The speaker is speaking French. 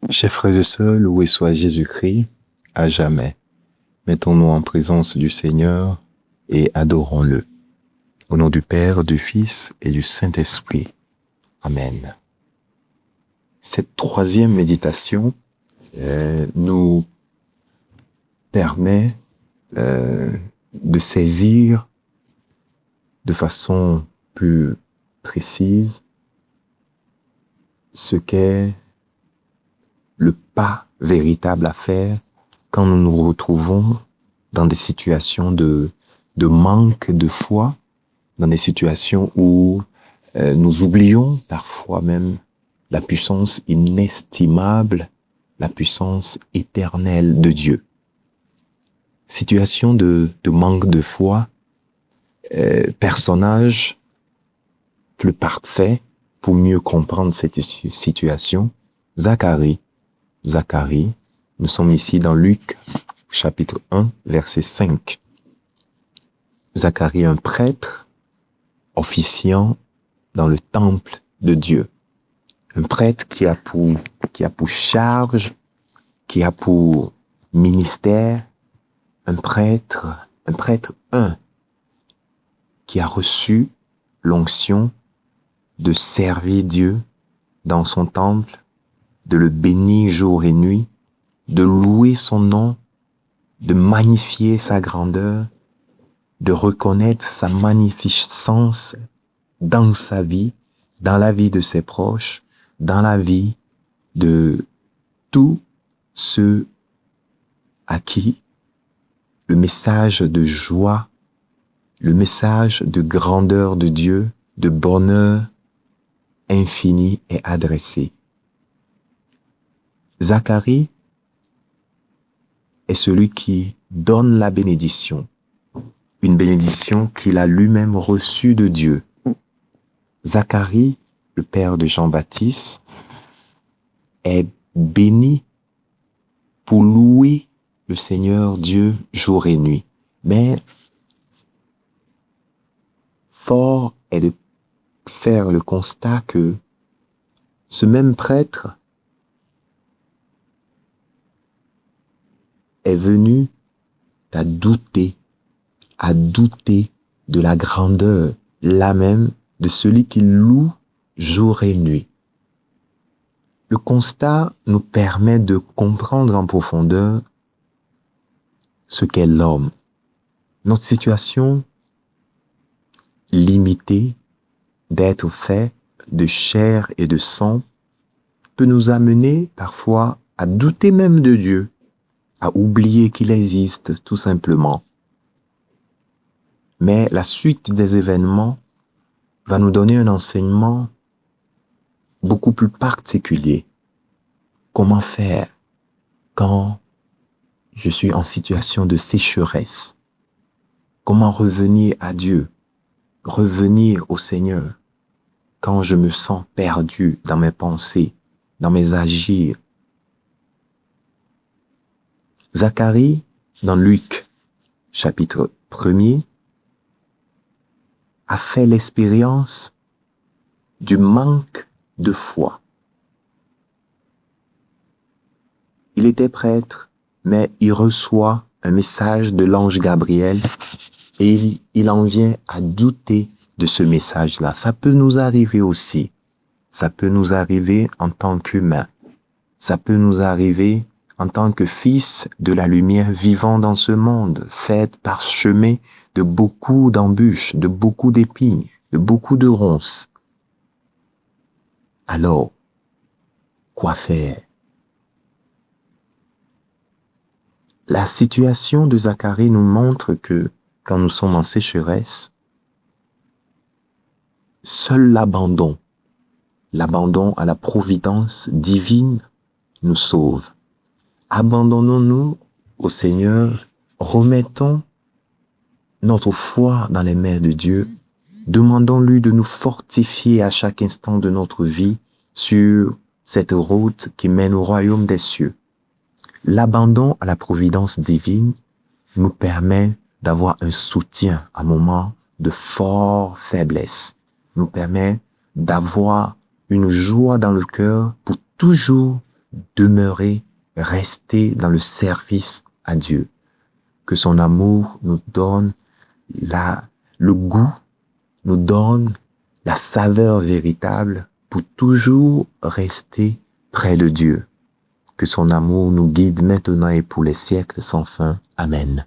Chers frères et sœurs, loué soit Jésus-Christ à jamais. Mettons-nous en présence du Seigneur et adorons-le. Au nom du Père, du Fils et du Saint-Esprit. Amen. Cette troisième méditation nous permet de saisir de façon plus précise ce qu'est le pas véritable à faire quand nous nous retrouvons dans des situations de manque de foi, dans des situations où nous oublions parfois même la puissance inestimable, la puissance éternelle de Dieu. Situation de manque de foi, personnage le parfait pour mieux comprendre cette situation, Zacharie, nous sommes ici dans Luc, chapitre 1, verset 5. Zacharie, un prêtre officiant dans le temple de Dieu. Un prêtre qui a pour charge, qui a pour ministère, un prêtre qui a reçu l'onction de servir Dieu dans son temple, de le bénir jour et nuit, de louer son nom, de magnifier sa grandeur, de reconnaître sa magnificence dans sa vie, dans la vie de ses proches, dans la vie de tous ceux à qui le message de joie, le message de grandeur de Dieu, de bonheur infini est adressé. Zacharie est celui qui donne la bénédiction, une bénédiction qu'il a lui-même reçue de Dieu. Zacharie, le père de Jean-Baptiste, est béni pour louer le Seigneur Dieu jour et nuit. Mais fort est de faire le constat que ce même prêtre est venu à douter de la grandeur, là même, de celui qui loue jour et nuit. Le constat nous permet de comprendre en profondeur ce qu'est l'homme. Notre situation limitée d'être fait de chair et de sang peut nous amener parfois à douter même de Dieu, à oublier qu'il existe tout simplement. Mais la suite des événements va nous donner un enseignement beaucoup plus particulier. Comment faire quand je suis en situation de sécheresse? Comment revenir à Dieu, revenir au Seigneur quand je me sens perdu dans mes pensées, dans mes agirs? Zacharie, dans Luc, chapitre 1er, a fait l'expérience du manque de foi. Il était prêtre, mais il reçoit un message de l'ange Gabriel et il en vient à douter de ce message-là. Ça peut nous arriver aussi. Ça peut nous arriver en tant qu'humains. Ça peut nous arriver en tant que fils de la lumière vivant dans ce monde, fait parsemé de beaucoup d'embûches, de beaucoup d'épines, de beaucoup de ronces. Alors, quoi faire? La situation de Zacharie nous montre que quand nous sommes en sécheresse, seul l'abandon à la providence divine nous sauve. Abandonnons-nous au Seigneur, remettons notre foi dans les mains de Dieu, demandons-lui de nous fortifier à chaque instant de notre vie sur cette route qui mène au royaume des cieux. L'abandon à la providence divine nous permet d'avoir un soutien à un moment de forte faiblesse, nous permet d'avoir une joie dans le cœur pour toujours demeurer, rester dans le service à Dieu. Que son amour nous donne le goût, nous donne la saveur véritable pour toujours rester près de Dieu. Que son amour nous guide maintenant et pour les siècles sans fin. Amen.